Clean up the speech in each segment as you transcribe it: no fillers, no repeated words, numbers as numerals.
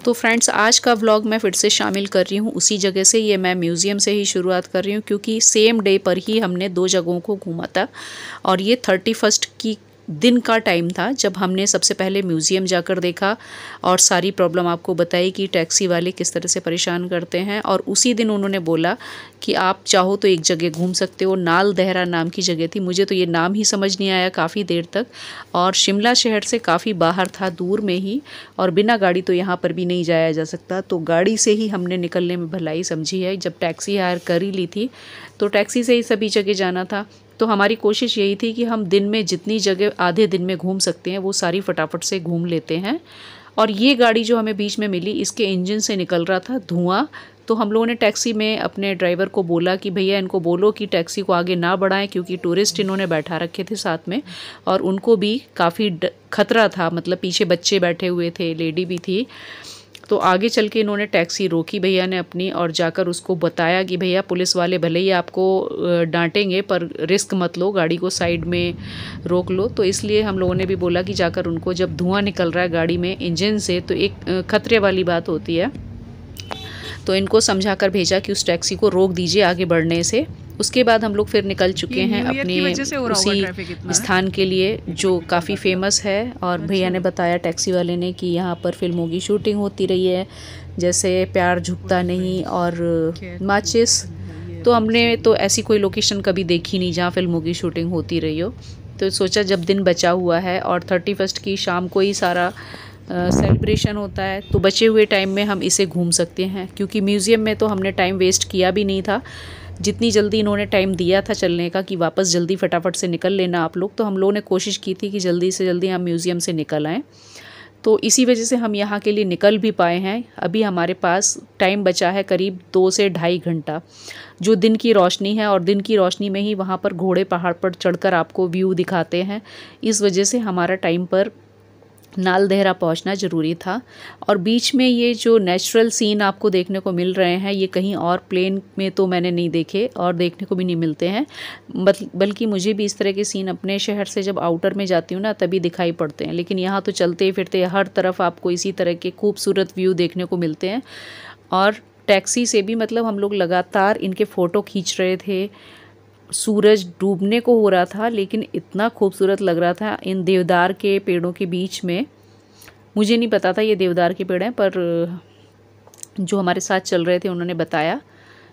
तो फ्रेंड्स, आज का व्लॉग मैं फिर से शामिल कर रही हूँ उसी जगह से। ये मैं म्यूज़ियम से ही शुरुआत कर रही हूँ क्योंकि सेम डे पर ही हमने 2 जगहों को घूमा था और ये 31 की दिन का टाइम था जब हमने सबसे पहले म्यूज़ियम जाकर देखा और सारी प्रॉब्लम आपको बताई कि टैक्सी वाले किस तरह से परेशान करते हैं। और उसी दिन उन्होंने बोला कि आप चाहो तो एक जगह घूम सकते हो। नाल देहरा नाम की जगह थी, मुझे तो ये नाम ही समझ नहीं आया काफ़ी देर तक, और शिमला शहर से काफ़ी बाहर था, दूर में ही, और बिना गाड़ी तो यहाँ पर भी नहीं जाया जा सकता। तो गाड़ी से ही हमने निकलने में भलाई समझी है। जब टैक्सी हायर कर ही ली थी तो टैक्सी से ही सभी जगह जाना था। तो हमारी कोशिश यही थी कि हम दिन में जितनी जगह आधे दिन में घूम सकते हैं वो सारी फटाफट से घूम लेते हैं। और ये गाड़ी जो हमें बीच में मिली, इसके इंजन से निकल रहा था धुआं। तो हम लोगों ने टैक्सी में अपने ड्राइवर को बोला कि भैया इनको बोलो कि टैक्सी को आगे ना बढ़ाएं, क्योंकि टूरिस्ट इन्होंने बैठा रखे थे साथ में और उनको भी काफ़ी खतरा था, मतलब पीछे बच्चे बैठे हुए थे, लेडी भी थी। तो आगे चल के इन्होंने टैक्सी रोकी भैया ने अपनी, और जाकर उसको बताया कि भैया पुलिस वाले भले ही आपको डांटेंगे पर रिस्क मत लो, गाड़ी को साइड में रोक लो। तो इसलिए हम लोगों ने भी बोला कि जाकर उनको, जब धुआं निकल रहा है गाड़ी में इंजन से तो एक खतरे वाली बात होती है, तो इनको समझा कर भेजा कि उस टैक्सी को रोक दीजिए आगे बढ़ने से। उसके बाद हम लोग फिर निकल चुके हैं अपने उसी स्थान के लिए जो काफ़ी फेमस है। और भैया ने बताया, टैक्सी वाले ने, कि यहाँ पर फिल्मों की शूटिंग होती रही है, जैसे प्यार झुकता नहीं और माचिस। तो हमने तो ऐसी कोई लोकेशन कभी देखी नहीं जहाँ फिल्मों की शूटिंग होती रही हो। तो सोचा जब दिन बचा हुआ है और 31 की शाम को ही सारा सेलिब्रेशन होता है, तो बचे हुए टाइम में हम इसे घूम सकते हैं। क्योंकि म्यूज़ियम में तो हमने टाइम वेस्ट किया भी नहीं था, जितनी जल्दी इन्होंने टाइम दिया था चलने का कि वापस जल्दी फटाफट से निकल लेना आप लोग, तो हम लोगों ने कोशिश की थी कि जल्दी से जल्दी हम म्यूज़ियम से निकल आएँ। तो इसी वजह से हम यहाँ के लिए निकल भी पाए हैं। अभी हमारे पास टाइम बचा है करीब 2 से ढाई घंटा, जो दिन की रोशनी है, और दिन की रोशनी में ही वहाँ पर घोड़े पहाड़ पर चढ़कर आपको व्यू दिखाते हैं। इस वजह से हमारा टाइम पर नाल देहरा पहुंचना ज़रूरी था। और बीच में ये जो नेचुरल सीन आपको देखने को मिल रहे हैं, ये कहीं और प्लेन में तो मैंने नहीं देखे और देखने को भी नहीं मिलते हैं। बल्कि मुझे भी इस तरह के सीन अपने शहर से जब आउटर में जाती हूँ ना, तभी दिखाई पड़ते हैं। लेकिन यहाँ तो चलते फिरते हर तरफ आपको इसी तरह के खूबसूरत व्यू देखने को मिलते हैं। और टैक्सी से भी, मतलब हम लोग लगातार इनके फ़ोटो खींच रहे थे। सूरज डूबने को हो रहा था, लेकिन इतना खूबसूरत लग रहा था इन देवदार के पेड़ों के बीच में। मुझे नहीं पता था ये देवदार के पेड़ हैं, पर जो हमारे साथ चल रहे थे उन्होंने बताया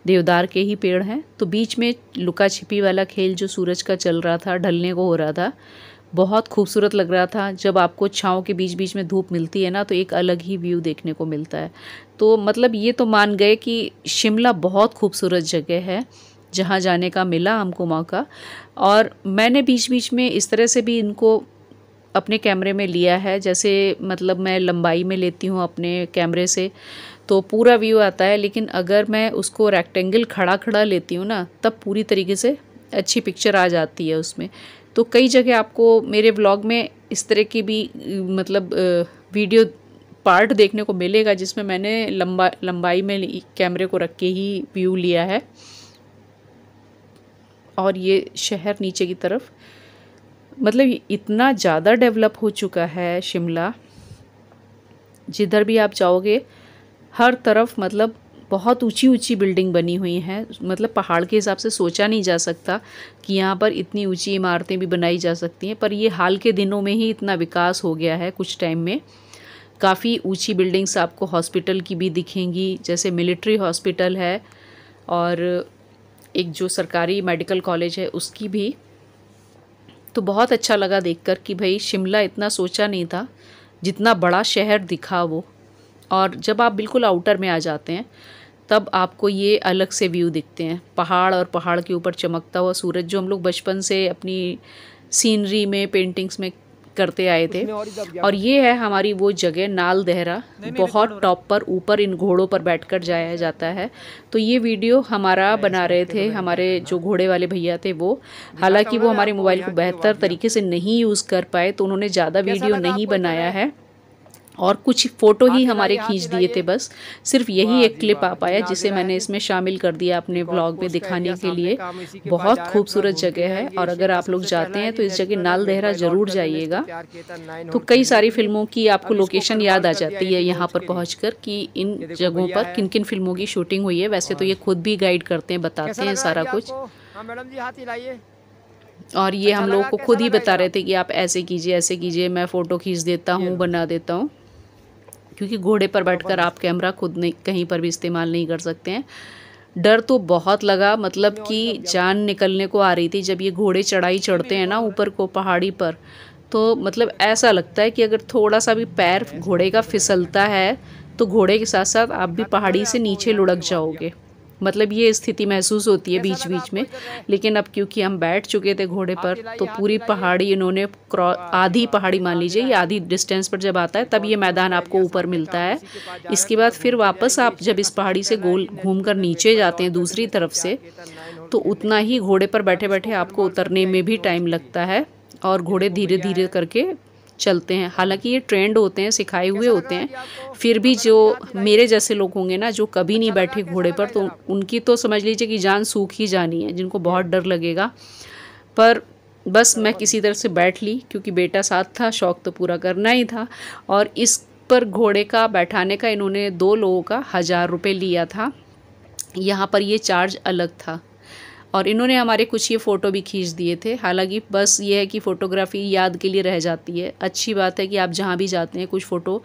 देवदार के ही पेड़ हैं। तो बीच में लुका छिपी वाला खेल जो सूरज का चल रहा था, ढलने को हो रहा था, बहुत खूबसूरत लग रहा था। जब आपको छाँव के बीच बीच में धूप मिलती है ना, तो एक अलग ही व्यू देखने को मिलता है। तो मतलब ये तो मान गए कि शिमला बहुत खूबसूरत जगह है, जहाँ जाने का मिला हमको मौका। और मैंने बीच बीच में इस तरह से भी इनको अपने कैमरे में लिया है, जैसे मतलब मैं लंबाई में लेती हूँ अपने कैमरे से तो पूरा व्यू आता है, लेकिन अगर मैं उसको रेक्टेंगल खड़ा खड़ा लेती हूँ ना, तब पूरी तरीके से अच्छी पिक्चर आ जाती है उसमें। तो कई जगह आपको मेरे व्लॉग में इस तरह की भी मतलब वीडियो पार्ट देखने को मिलेगा जिसमें मैंने लंबाई में कैमरे को रख के ही व्यू लिया है। और ये शहर नीचे की तरफ, मतलब इतना ज़्यादा डेवलप हो चुका है शिमला, जिधर भी आप जाओगे हर तरफ मतलब बहुत ऊंची ऊंची बिल्डिंग बनी हुई हैं। मतलब पहाड़ के हिसाब से सोचा नहीं जा सकता कि यहाँ पर इतनी ऊंची इमारतें भी बनाई जा सकती हैं, पर ये हाल के दिनों में ही इतना विकास हो गया है। कुछ टाइम में काफ़ी ऊंची बिल्डिंग्स आपको हॉस्पिटल की भी दिखेंगी, जैसे मिलिट्री हॉस्पिटल है और एक जो सरकारी मेडिकल कॉलेज है उसकी भी। तो बहुत अच्छा लगा देखकर कि भाई शिमला इतना सोचा नहीं था, जितना बड़ा शहर दिखा वो। और जब आप बिल्कुल आउटर में आ जाते हैं तब आपको ये अलग से व्यू दिखते हैं, पहाड़ और पहाड़ के ऊपर चमकता हुआ सूरज, जो हम लोग बचपन से अपनी सीनरी में, पेंटिंग्स में करते आए थे। और ये है हमारी वो जगह नाल देहरा, बहुत टॉप पर ऊपर इन घोड़ों पर बैठकर जाया जाता है। तो ये वीडियो हमारा बना रहे थे हमारे जो घोड़े वाले भैया थे वो। हालांकि वो हमारे मोबाइल को बेहतर तरीके से नहीं यूज़ कर पाए, तो उन्होंने ज़्यादा वीडियो नहीं बनाया है, और कुछ फ़ोटो ही हमारे खींच दिए थे बस। सिर्फ यही एक क्लिप आ पाया जिसे मैंने इसमें शामिल कर दिया अपने ब्लॉग में दिखाने के लिए। बहुत खूबसूरत जगह है और अगर आप लोग जाते हैं तो इस जगह नाल देहरा ज़रूर जाइएगा। तो कई सारी फिल्मों की आपको लोकेशन याद आ जाती है यहाँ पर पहुँचकर कि इन जगहों पर किन किन फिल्मों की शूटिंग हुई है। वैसे तो ये खुद भी गाइड करते हैं, बताते हैं सारा कुछ। और ये हम लोगों को खुद ही बता रहे थे कि आप ऐसे कीजिए, मैं फ़ोटो खींच देता हूँ, बना देता हूँ। क्योंकि घोड़े पर बैठकर आप कैमरा खुद नहीं कहीं पर भी इस्तेमाल नहीं कर सकते हैं। डर तो बहुत लगा, मतलब कि जान निकलने को आ रही थी जब ये घोड़े चढ़ाई चढ़ते हैं ना ऊपर को पहाड़ी पर। तो मतलब ऐसा लगता है कि अगर थोड़ा सा भी पैर घोड़े का फिसलता है तो घोड़े के साथ साथ आप भी पहाड़ी से नीचे लुढ़क जाओगे। मतलब ये स्थिति महसूस होती है बीच बीच में। लेकिन अब क्योंकि हम बैठ चुके थे घोड़े पर तो पूरी पहाड़ी इन्होंने आधी पहाड़ी मान लीजिए, ये आधी डिस्टेंस पर जब आता है तब ये मैदान आपको ऊपर मिलता है। इसके बाद फिर वापस आप जब इस पहाड़ी से गोल घूमकर नीचे जाते हैं दूसरी तरफ से, तो उतना ही घोड़े पर बैठे बैठे आपको उतरने में भी टाइम लगता है। और घोड़े धीरे धीरे करके चलते हैं। हालांकि ये ट्रेंड होते हैं, सिखाए हुए होते हैं, फिर भी जो मेरे जैसे लोग होंगे ना जो कभी नहीं बैठे घोड़े पर, तो उनकी तो समझ लीजिए कि जान सूख ही जानी है, जिनको बहुत डर लगेगा। पर बस मैं किसी तरह से बैठ ली क्योंकि बेटा साथ था, शौक़ तो पूरा करना ही था। और इस पर घोड़े का बैठाने का इन्होंने 2 लोगों का 1000 रुपये लिया था। यहाँ पर ये चार्ज अलग था। और इन्होंने हमारे कुछ ये फ़ोटो भी खींच दिए थे। हालांकि बस ये है कि फ़ोटोग्राफ़ी याद के लिए रह जाती है। अच्छी बात है कि आप जहाँ भी जाते हैं कुछ फ़ोटो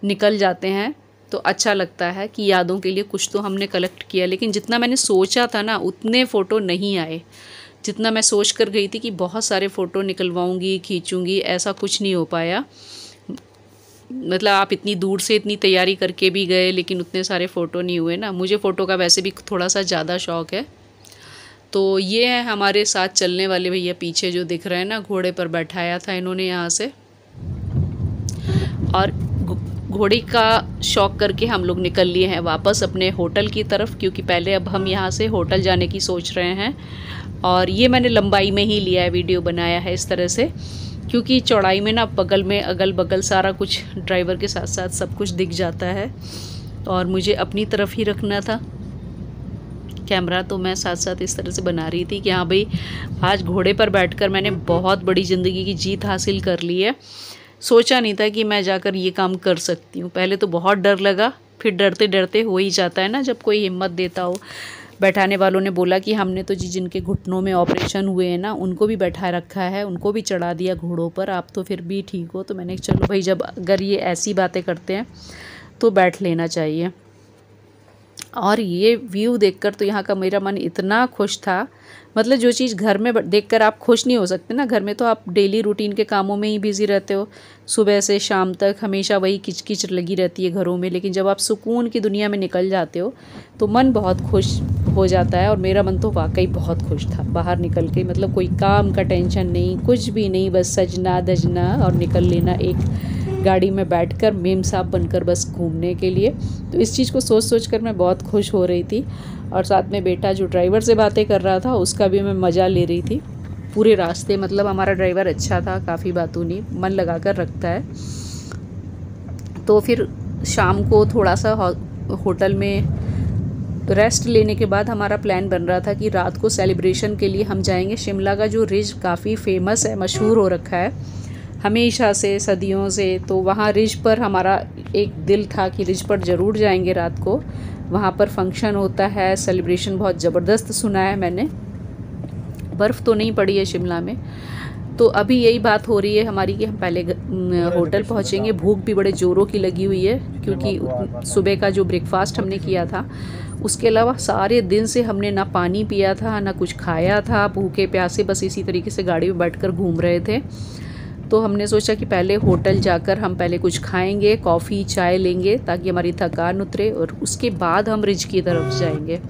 निकल जाते हैं तो अच्छा लगता है कि यादों के लिए कुछ तो हमने कलेक्ट किया। लेकिन जितना मैंने सोचा था ना उतने फ़ोटो नहीं आए। जितना मैं सोच कर गई थी कि बहुत सारे फ़ोटो निकलवाऊँगी, खींचूँगी, ऐसा कुछ नहीं हो पाया। मतलब आप इतनी दूर से इतनी तैयारी करके भी गए लेकिन उतने सारे फ़ोटो नहीं हुए ना। मुझे फ़ोटो का वैसे भी थोड़ा सा ज़्यादा शौक़ है। तो ये है हमारे साथ चलने वाले भैया पीछे जो दिख रहे हैं ना, घोड़े पर बैठाया था इन्होंने यहाँ से। और घोड़े का शौक़ करके हम लोग निकल लिए हैं वापस अपने होटल की तरफ, क्योंकि पहले अब हम यहाँ से होटल जाने की सोच रहे हैं। और ये मैंने लंबाई में ही लिया है, वीडियो बनाया है इस तरह से, क्योंकि चौड़ाई में ना बगल में अगल बगल सारा कुछ ड्राइवर के साथ साथ सब कुछ दिख जाता है। और मुझे अपनी तरफ ही रखना था कैमरा, तो मैं साथ साथ इस तरह से बना रही थी कि हाँ भाई आज घोड़े पर बैठकर मैंने बहुत बड़ी ज़िंदगी की जीत हासिल कर ली है। सोचा नहीं था कि मैं जाकर ये काम कर सकती हूँ। पहले तो बहुत डर लगा, फिर डरते डरते हो ही जाता है ना जब कोई हिम्मत देता हो। बैठाने वालों ने बोला कि हमने तो जी जिनके घुटनों में ऑपरेशन हुए हैं ना उनको भी बैठा रखा है, उनको भी चढ़ा दिया घोड़ों पर, आप तो फिर भी ठीक हो। तो मैंने चलो भाई जब अगर ये ऐसी बातें करते हैं तो बैठ लेना चाहिए। और ये व्यू देखकर तो यहाँ का मेरा मन इतना खुश था। मतलब जो चीज़ घर में देखकर आप खुश नहीं हो सकते ना, घर में तो आप डेली रूटीन के कामों में ही बिज़ी रहते हो, सुबह से शाम तक हमेशा वही किचकिच लगी रहती है घरों में। लेकिन जब आप सुकून की दुनिया में निकल जाते हो तो मन बहुत खुश हो जाता है। और मेरा मन तो वाकई बहुत खुश था बाहर निकल के। मतलब कोई काम का टेंशन नहीं, कुछ भी नहीं, बस सजना धजना और निकल लेना एक गाड़ी में बैठकर मेम साहब बनकर बस घूमने के लिए। तो इस चीज़ को सोच सोच कर मैं बहुत खुश हो रही थी। और साथ में बेटा जो ड्राइवर से बातें कर रहा था उसका भी मैं मज़ा ले रही थी पूरे रास्ते। मतलब हमारा ड्राइवर अच्छा था, काफ़ी बातूनी, मन लगा कर रखता है। तो फिर शाम को थोड़ा सा होटल में रेस्ट लेने के बाद हमारा प्लान बन रहा था कि रात को सेलिब्रेशन के लिए हम जाएंगे शिमला का जो रिज काफ़ी फेमस है, मशहूर हो रखा है हमेशा से, सदियों से। तो वहाँ रिज पर हमारा एक दिल था कि रिज पर ज़रूर जाएंगे रात को। वहाँ पर फंक्शन होता है, सेलिब्रेशन बहुत ज़बरदस्त सुना है मैंने। बर्फ़ तो नहीं पड़ी है शिमला में। तो अभी यही बात हो रही है हमारी कि हम पहले होटल पहुँचेंगे। भूख भी बड़े ज़ोरों की लगी हुई है क्योंकि सुबह का जो ब्रेकफास्ट हमने किया था उसके अलावा सारे दिन से हमने ना पानी पिया था ना कुछ खाया था, भूखे प्यासे बस इसी तरीके से गाड़ी में बैठकर घूम रहे थे। तो हमने सोचा कि पहले होटल जाकर हम पहले कुछ खाएंगे, कॉफ़ी चाय लेंगे ताकि हमारी थकान उतरे, और उसके बाद हम रिज की तरफ जाएंगे।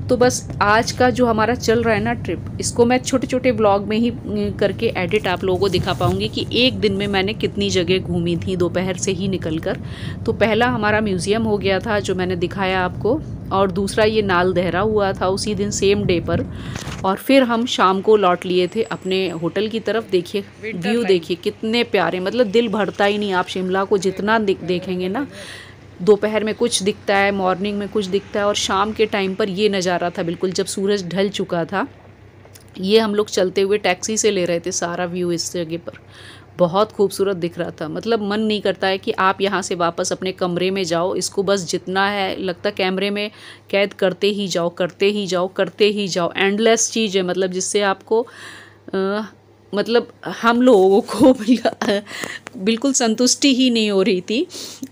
तो बस आज का जो हमारा चल रहा है ना ट्रिप, इसको मैं छोटे छोटे ब्लॉग में ही करके एडिट आप लोगों को दिखा पाऊँगी कि एक दिन में मैंने कितनी जगह घूमी थी दोपहर से ही निकल कर। तो पहला हमारा म्यूज़ियम हो गया था जो मैंने दिखाया आपको, और दूसरा ये नाल दहरा हुआ था उसी दिन सेम डे पर। और फिर हम शाम को लौट लिए थे अपने होटल की तरफ। देखिए व्यू देखिए कितने प्यारे, मतलब दिल भरता ही नहीं। आप शिमला को जितना देखेंगे ना, दोपहर में कुछ दिखता है, मॉर्निंग में कुछ दिखता है, और शाम के टाइम पर ये नज़ारा था बिल्कुल जब सूरज ढल चुका था। ये हम लोग चलते हुए टैक्सी से ले रहे थे सारा व्यू इस जगह पर। बहुत खूबसूरत दिख रहा था, मतलब मन नहीं करता है कि आप यहाँ से वापस अपने कमरे में जाओ। इसको बस जितना है लगता कैमरे में कैद करते ही जाओ, करते ही जाओ, करते ही जाओ। एंडलेस चीज़ है, मतलब जिससे आपको मतलब हम लोगों को बिल्कुल संतुष्टि ही नहीं हो रही थी।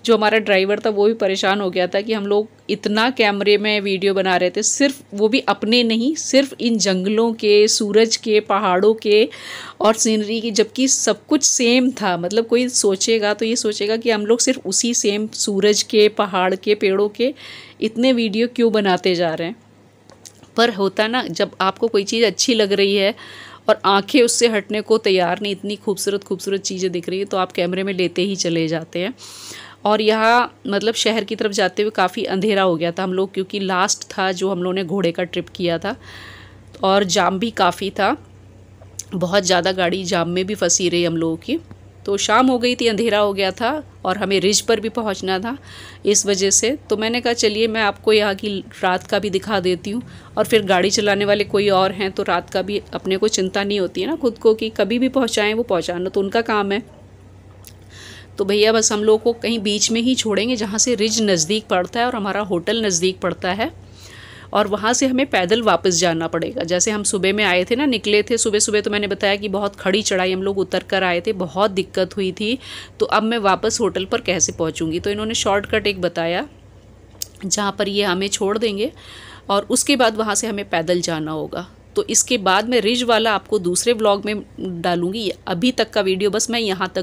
जो हमारा ड्राइवर था वो भी परेशान हो गया था कि हम लोग इतना कैमरे में वीडियो बना रहे थे, सिर्फ वो भी अपने नहीं, सिर्फ इन जंगलों के, सूरज के, पहाड़ों के और सीनरी की, जबकि सब कुछ सेम था। मतलब कोई सोचेगा तो ये सोचेगा कि हम लोग सिर्फ उसी सेम सूरज के, पहाड़ के, पेड़ों के इतने वीडियो क्यों बनाते जा रहे हैं। पर होता ना, जब आपको कोई चीज़ अच्छी लग रही है और आंखें उससे हटने को तैयार नहीं, इतनी खूबसूरत खूबसूरत चीज़ें दिख रही है, तो आप कैमरे में लेते ही चले जाते हैं। और यहाँ मतलब शहर की तरफ जाते हुए काफ़ी अंधेरा हो गया था हम लोग, क्योंकि लास्ट था जो हम लोगों ने घोड़े का ट्रिप किया था, और जाम भी काफ़ी था, बहुत ज़्यादा गाड़ी जाम में भी फंसी रही हम लोगों की। तो शाम हो गई थी, अंधेरा हो गया था, और हमें रिज पर भी पहुंचना था इस वजह से। तो मैंने कहा चलिए मैं आपको यहाँ की रात का भी दिखा देती हूँ। और फिर गाड़ी चलाने वाले कोई और हैं तो रात का भी अपने को चिंता नहीं होती है ना खुद को, कि कभी भी पहुँचाएँ, वो पहुँचाना तो उनका काम है। तो भैया बस हम लोग को कहीं बीच में ही छोड़ेंगे जहाँ से रिज नज़दीक पड़ता है और हमारा होटल नज़दीक पड़ता है, और वहाँ से हमें पैदल वापस जाना पड़ेगा। जैसे हम सुबह में आए थे ना, निकले थे सुबह सुबह, तो मैंने बताया कि बहुत खड़ी चढ़ाई हम लोग उतर कर आए थे, बहुत दिक्कत हुई थी। तो अब मैं वापस होटल पर कैसे पहुँचूँगी, तो इन्होंने शॉर्टकट एक बताया जहाँ पर ये हमें छोड़ देंगे, और उसके बाद वहाँ से हमें पैदल जाना होगा। तो इसके बाद मैं रिज वाला आपको दूसरे व्लॉग में डालूँगी। अभी तक का वीडियो बस मैं यहाँ तक